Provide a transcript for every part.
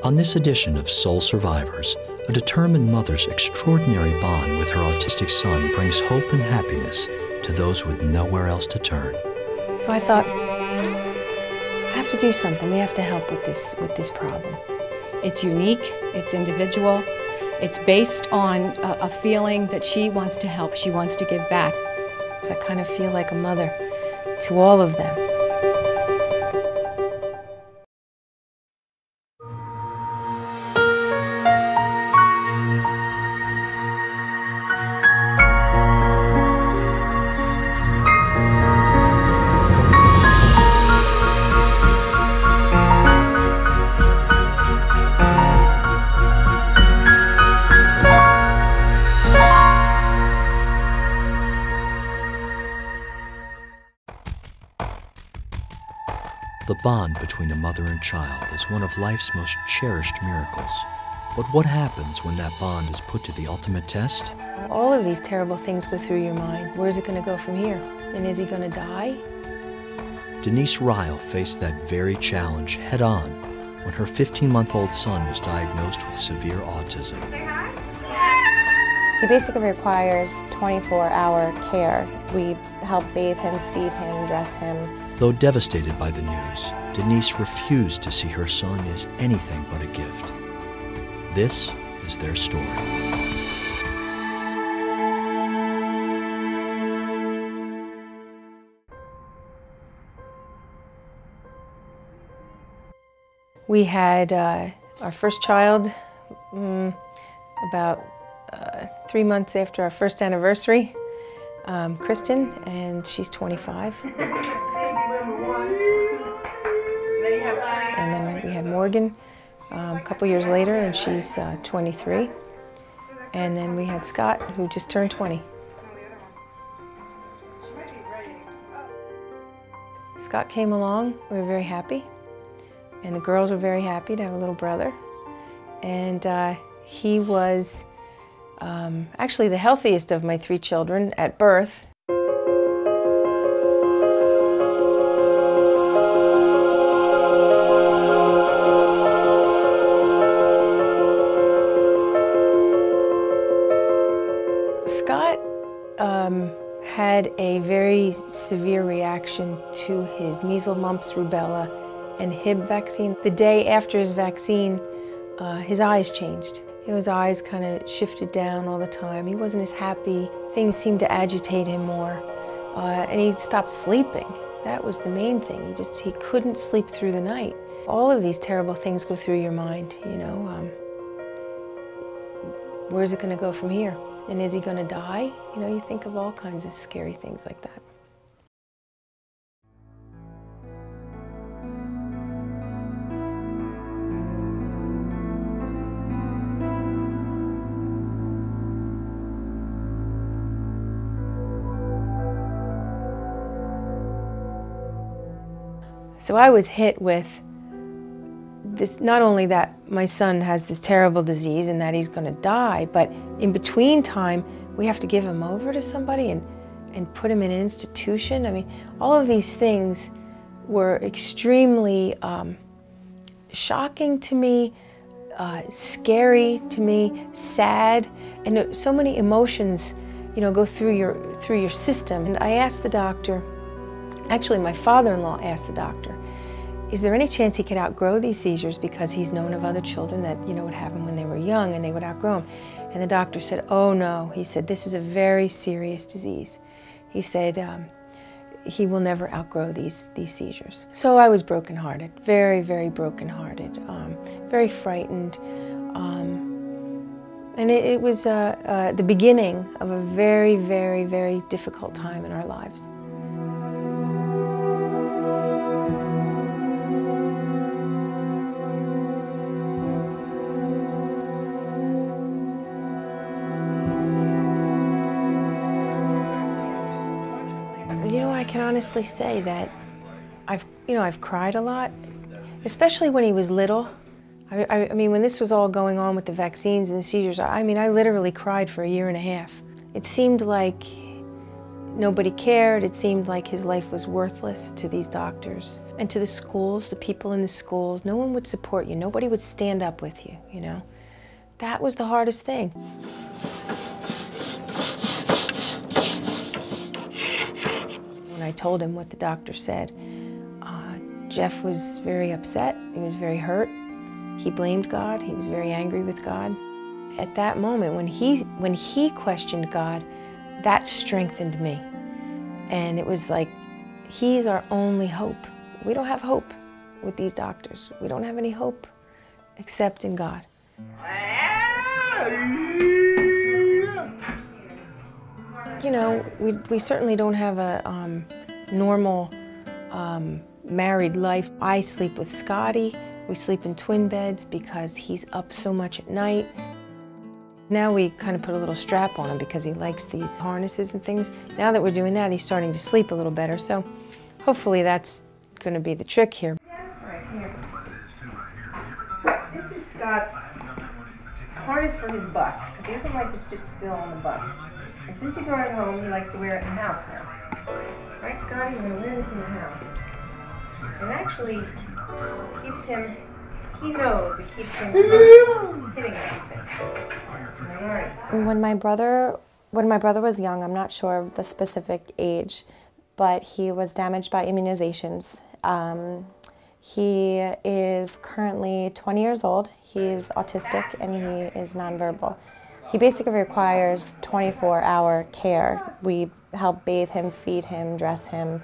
On this edition of Soul Survivors, a determined mother's extraordinary bond with her autistic son brings hope and happiness to those with nowhere else to turn. So I thought, I have to do something. We have to help with this problem. It's unique, it's individual, it's based on a feeling that she wants to help, she wants to give back. So I kind of feel like a mother to all of them. The bond between a mother and child is one of life's most cherished miracles. But what happens when that bond is put to the ultimate test? All of these terrible things go through your mind. Where's it going to go from here? And is he going to die? Denise Ryle faced that very challenge head-on when her 15-month-old son was diagnosed with severe autism. He basically requires 24-hour care. We help bathe him, feed him, dress him. Though devastated by the news, Denise refused to see her son as anything but a gift. This is their story. We had our first child about 3 months after our first anniversary, Kristen, and she's 25. And then we had Morgan a couple years later, and she's 23. And then we had Scott, who just turned 20. Scott came along, we were very happy. And the girls were very happy to have a little brother. And he was actually the healthiest of my 3 children at birth. Scott had a very severe reaction to his measles, mumps, rubella, and Hib vaccine. The day after his vaccine, his eyes changed. His eyes kind of shifted down all the time. He wasn't as happy. Things seemed to agitate him more. And he stopped sleeping. That was the main thing. He couldn't sleep through the night. All of these terrible things go through your mind, you know. Where's it going to go from here? And is he going to die? You know, you think of all kinds of scary things like that. So I was hit with this, not only that my son has this terrible disease and that he's going to die, but in between time, we have to give him over to somebody and put him in an institution. I mean, all of these things were extremely shocking to me, scary to me, sad, and so many emotions, you know, go through your system. And I asked the doctor, actually my father-in-law asked the doctor, is there any chance he could outgrow these seizures, because he's known of other children that, you know, would have them when they were young and they would outgrow them. And the doctor said, oh no, he said, this is a very serious disease. He said, he will never outgrow these seizures. So I was brokenhearted, very, very brokenhearted, very frightened. And it was the beginning of a very, very, very difficult time in our lives. You know, I can honestly say that I've cried a lot, especially when he was little. I mean, when this was all going on with the vaccines and the seizures, I mean, I literally cried for 1.5 years. It seemed like nobody cared. It seemed like his life was worthless to these doctors. And to the schools, the people in the schools, no one would support you. Nobody would stand up with you, you know. That was the hardest thing. When I told him what the doctor said, Jeff was very upset. He was very hurt. He blamed God. He was very angry with God. At that moment, when he questioned God, that strengthened me. And it was like, he's our only hope. We don't have hope with these doctors. We don't have any hope except in God. You know, we certainly don't have a normal married life. I sleep with Scotty. We sleep in twin beds because he's up so much at night. Now we kind of put a little strap on him because he likes these harnesses and things. Now that we're doing that, he's starting to sleep a little better. So hopefully that's going to be the trick here. All right, here. This is Scott's harness for his bus because he doesn't like to sit still on the bus. And since he brought it home, he likes to wear it in the house now. Right, Scotty? We're going to wear this in the house. It actually keeps him, he knows it keeps him from hitting anything. All right, Scott. When my brother was young, I'm not sure of the specific age, but he was damaged by immunizations. He is currently 20 years old. He's autistic and he is nonverbal. He basically requires 24-hour care. We help bathe him, feed him, dress him.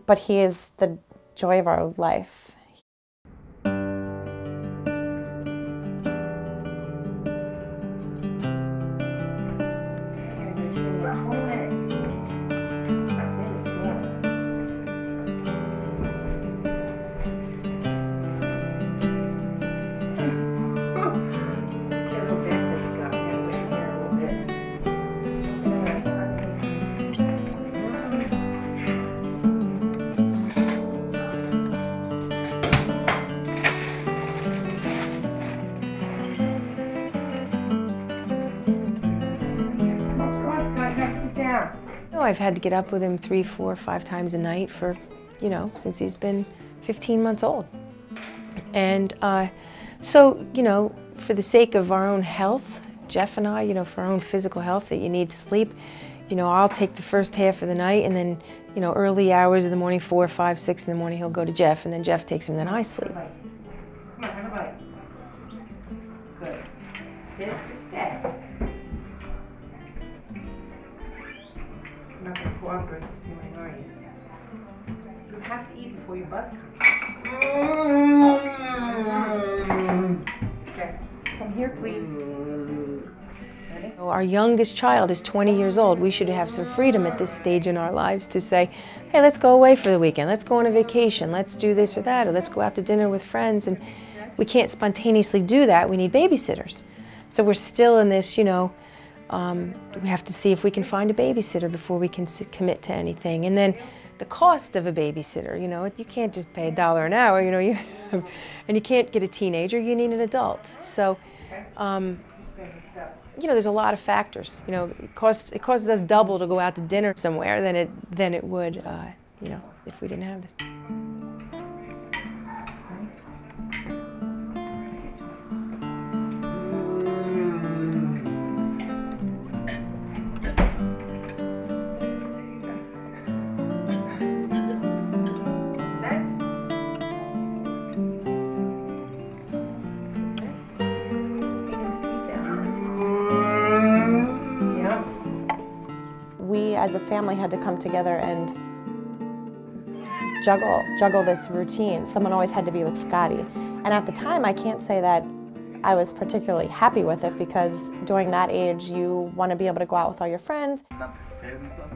But he is the joy of our life. I've had to get up with him 3, 4, 5 times a night for, you know, since he's been 15 months old. And so, you know, for the sake of our own health, Jeff and I, you know, for our own physical health, that you need sleep, you know, I'll take the first half of the night and then, you know, early hours of the morning, 4, 5, 6 in the morning, he'll go to Jeff and then Jeff takes him and then I sleep. Come on, have a bite. Good. Sit, just stay. You're not going to cooperate this morning, are you? You have to eat before your bus comes. Okay, come here, please. Ready? Our youngest child is 20 years old. We should have some freedom at this stage in our lives to say, hey, let's go away for the weekend. Let's go on a vacation. Let's do this or that. Or let's go out to dinner with friends. And we can't spontaneously do that. We need babysitters. So we're still in this, you know, we have to see if we can find a babysitter before we can commit to anything. And then the cost of a babysitter, you know, you can't just pay $1 an hour, you know, and you can't get a teenager, you need an adult. So, you know, there's a lot of factors. You know, it costs us double to go out to dinner somewhere than it would, you know, if we didn't have this. We as a family had to come together and juggle this routine. Someone always had to be with Scotty. And at the time, I can't say that I was particularly happy with it because during that age, you want to be able to go out with all your friends. All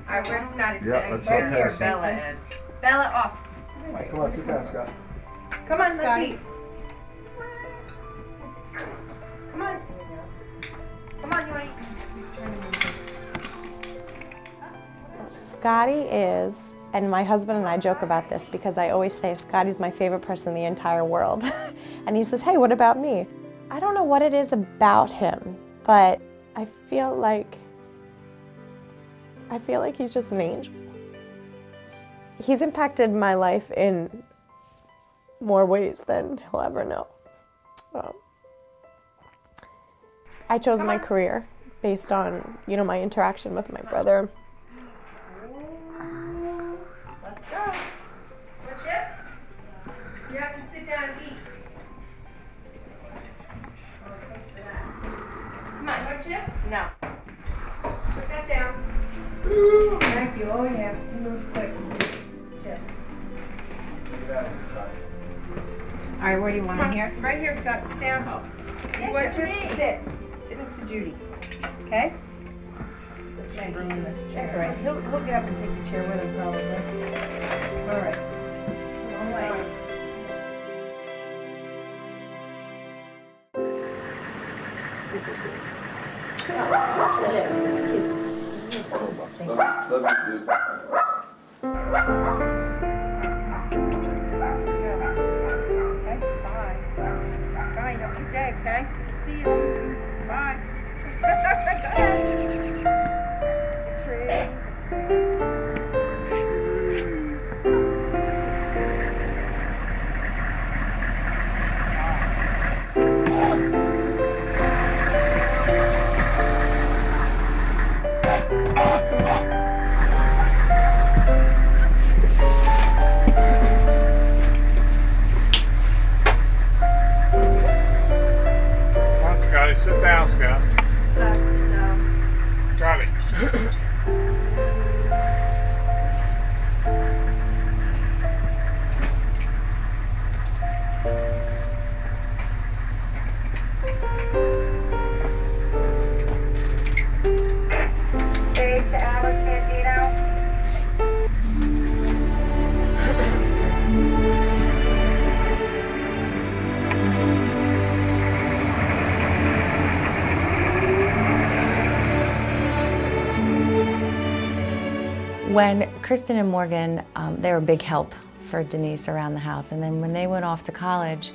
right, where's Scotty sitting? Yeah, let's right here, pass. Bella is. Bella, off. Come on, sit down, Scott. Come on, let's eat. Come on. Come on, you want to eat? Scotty is, and my husband and I joke about this because I always say Scotty's my favorite person in the entire world. And he says, hey, what about me? I don't know what it is about him, but I feel like I feel like he's just an angel. He's impacted my life in more ways than he'll ever know. I chose my career based on, my interaction with my brother. Let's go. More chips? You have to sit down and eat. Oh, thanks for that. Come on, more chips? No. Put that down. Thank you. Oh yeah, he moves quick. Chips. All right, where do you want him here? Right here, Scott. Sit down. You want chips? Sit. Sit next to Judy. Okay? This may ruin this chair. That's all right. He'll get up and take the chair with him probably. All right. Long way. Love you, dude. Okay, bye. Bye, don't be dead, okay? See you. Bye. Go ahead. Tree. Sit down, Scott. Scott, sit down. Got it. Dave to Alex Bandino. When Kristen and Morgan, they were a big help for Denise around the house. And then when they went off to college,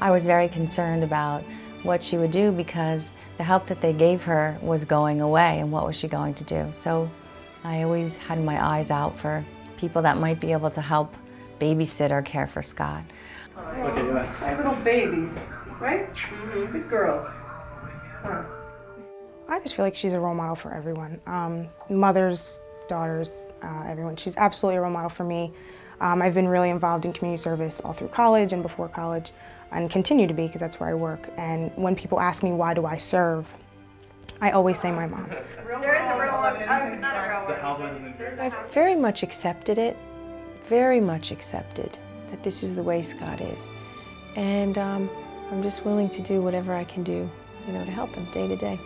I was very concerned about what she would do because the help that they gave her was going away and what was she going to do. So I always had my eyes out for people that might be able to help babysit or care for Scott. Like little babies, right? Mm-hmm. Good girls. Huh. I just feel like she's a role model for everyone. Mothers, daughters, everyone. She's absolutely a role model for me. I've been really involved in community service all through college and before college, and continue to be because that's where I work. And when people ask me why do I serve, I always say my mom. There is a real one, not a real one. I've very much accepted it, very much accepted that this is the way Scott is. And I'm just willing to do whatever I can do, to help him day to day.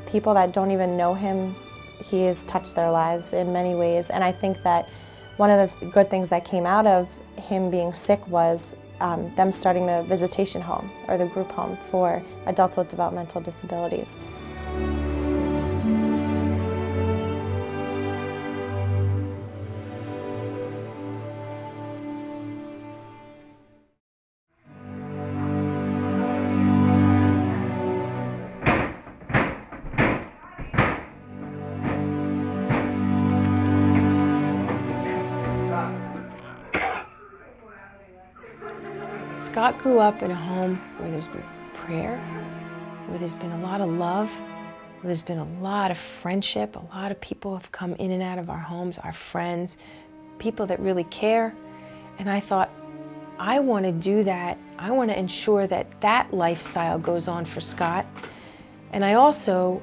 People that don't even know him, he has touched their lives in many ways. And I think that one of the good things that came out of him being sick was them starting the visitation home, or the group home for adults with developmental disabilities. Scott grew up in a home where there's been prayer, where there's been a lot of love, where there's been a lot of friendship. A lot of people have come in and out of our homes, our friends, people that really care. And I thought, I want to do that. I want to ensure that that lifestyle goes on for Scott. And I also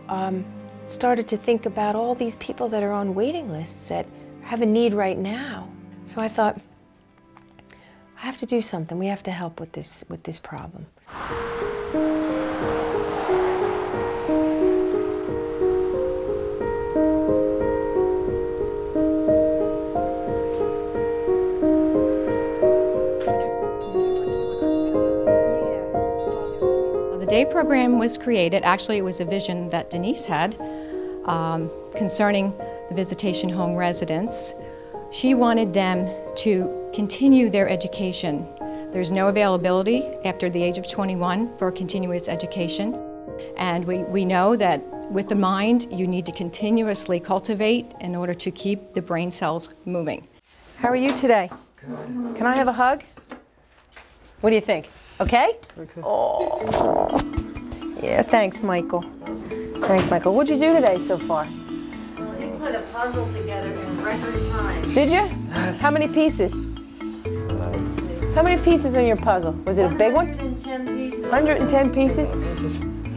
started to think about all these people that are on waiting lists that have a need right now. So I thought, I have to do something. We have to help with this problem. The day program was created. Actually, it was a vision that Denise had concerning the visitation home residents. She wanted them to continue their education. There's no availability after the age of 21 for continuous education. And we know that with the mind, you need to continuously cultivate in order to keep the brain cells moving. How are you today? Good. Can I have a hug? What do you think? Okay? Okay. Oh. Yeah, thanks, Michael. Thanks, Michael. What'd you do today so far? Well, you put a puzzle together in record time. Did you? Yes. How many pieces? How many pieces on your puzzle? Was it a big one? 110 pieces. 110 pieces?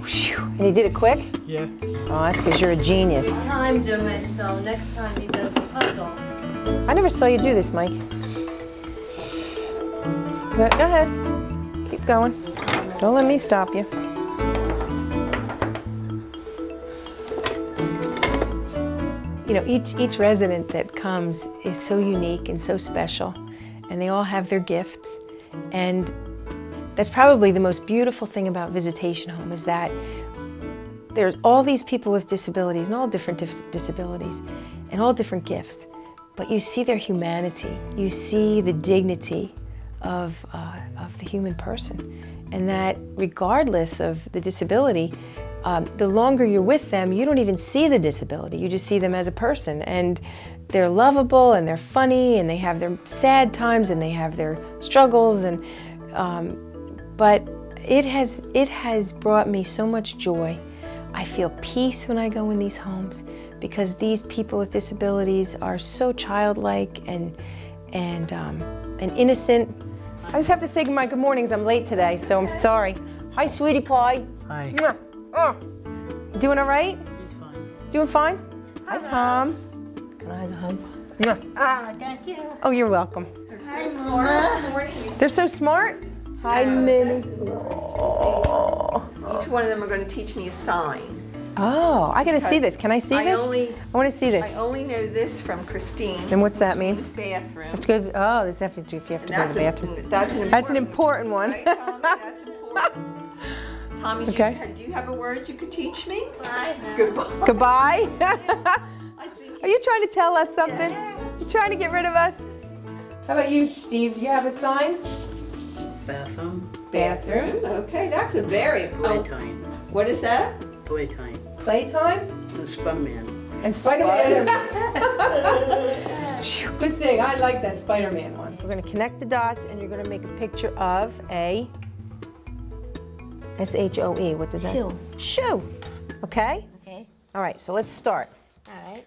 Whew. And you did it quick? Yeah. Oh, that's because you're a genius. Timed him it, so next time he does the puzzle. I never saw you do this, Mike. Go ahead. Keep going. Don't let me stop you. You know, each resident that comes is so unique and so special, and they all have their gifts. And that's probably the most beautiful thing about Visitation Home, is that there's all these people with disabilities, and all different disabilities, and all different gifts. But you see their humanity. You see the dignity of the human person. And that regardless of the disability, the longer you're with them, you don't even see the disability. You just see them as a person. And they're lovable, and they're funny, and they have their sad times, and they have their struggles. And but it has brought me so much joy. I feel peace when I go in these homes, because these people with disabilities are so childlike and innocent. I just have to say my good mornings. I'm late today, so I'm sorry. Hi, sweetie pie. Hi. Oh. Doing all right? Fine. Doing fine? Hi, Tom. Can I have a hug? Ah, thank you. Oh, you're welcome. They're so smart. They're so smart. Hi, Minnie. Oh. Each one of them are going to teach me a sign. Oh, I gotta see this. Can I see this? I want to see this. I only know this from Christine. And what's that mean? Bathroom. That's good. Oh, this is if you have to go to the bathroom. That's an important one. Right, Tommy? That's important. Tommy, okay. Do you have a word you could teach me? Bye. Goodbye. Goodbye? Are you trying to tell us something? Yeah. You trying to get rid of us? How about you, Steve? You have a sign? Bathroom. Bathroom. Okay, that's a very Playtime. What is that? Playtime. Playtime? The Spider-Man. And Spider-Man. Good thing. I like that Spider-Man one. We're going to connect the dots, and you're going to make a picture of a S-H-O-E. What does that say? Shoe. Shoe. Okay? Okay. All right, so let's start. All right.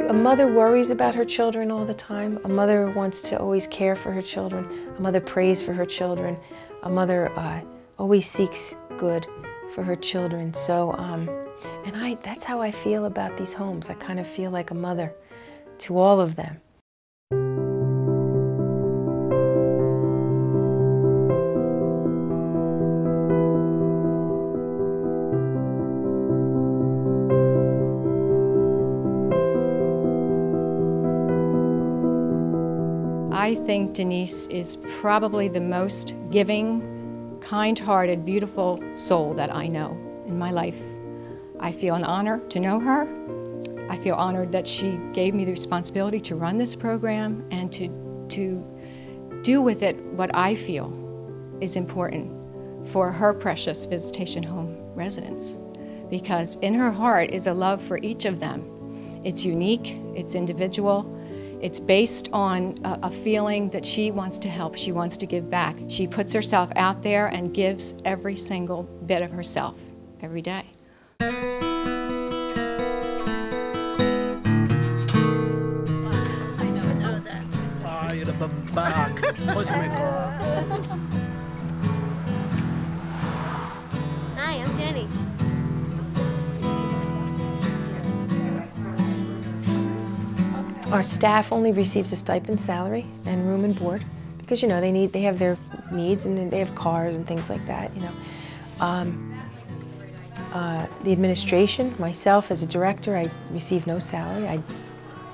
A mother worries about her children all the time. A mother wants to always care for her children. A mother prays for her children. A mother always seeks good for her children. So, and that's how I feel about these homes. I kind of feel like a mother to all of them. I think Denise is probably the most giving, kind-hearted, beautiful soul that I know in my life. I feel an honor to know her. I feel honored that she gave me the responsibility to run this program and to do with it what I feel is important for her precious Visitation Home residents. Because in her heart is a love for each of them. It's unique, it's individual, it's based on a feeling that she wants to help, she wants to give back. She puts herself out there and gives every single bit of herself every day. Hi, I'm Jenny. Our staff only receives a stipend salary and room and board because, you know, they have their needs, and they have cars and things like that, you know. The administration, myself as a director, I receive no salary. I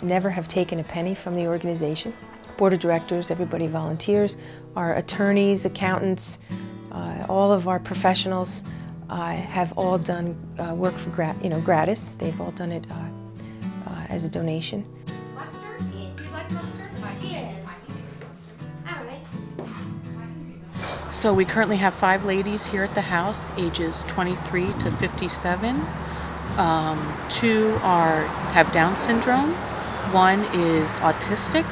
never have taken a penny from the organization. Board of directors, everybody volunteers. Our attorneys, accountants, all of our professionals have all done work for gratis. They've all done it as a donation. Mustard? Yeah. You like mustard? Yeah, I can do mustard. All right. So we currently have 5 ladies here at the house, ages 23 to 57. 2 have Down syndrome, 1 is autistic,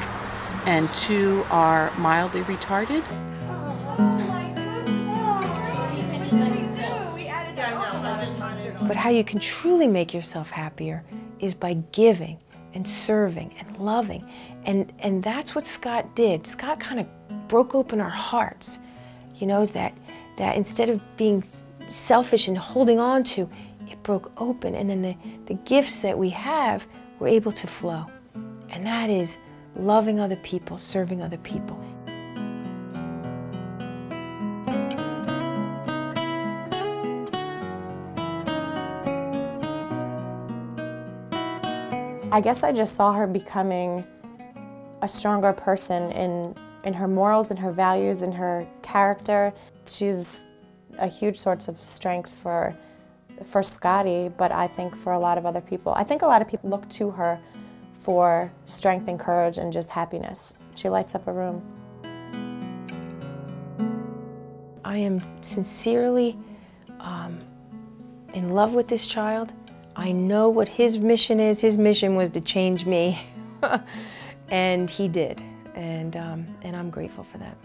and 2 are mildly retarded. But how you can truly make yourself happier is by giving and serving and loving. And that's what Scott did. Scott kind of broke open our hearts. You know, that instead of being selfish and holding on to, it broke open, and then the gifts that we have were able to flow. And that is loving other people, serving other people. I guess I just saw her becoming a stronger person in her morals and her values and her character. She's a huge source of strength for Scotty, but I think for a lot of other people. I think a lot of people look to her for strength and courage and just happiness. She lights up a room. I am sincerely in love with this child. I know what his mission is. His mission was to change me, and he did, and I'm grateful for that.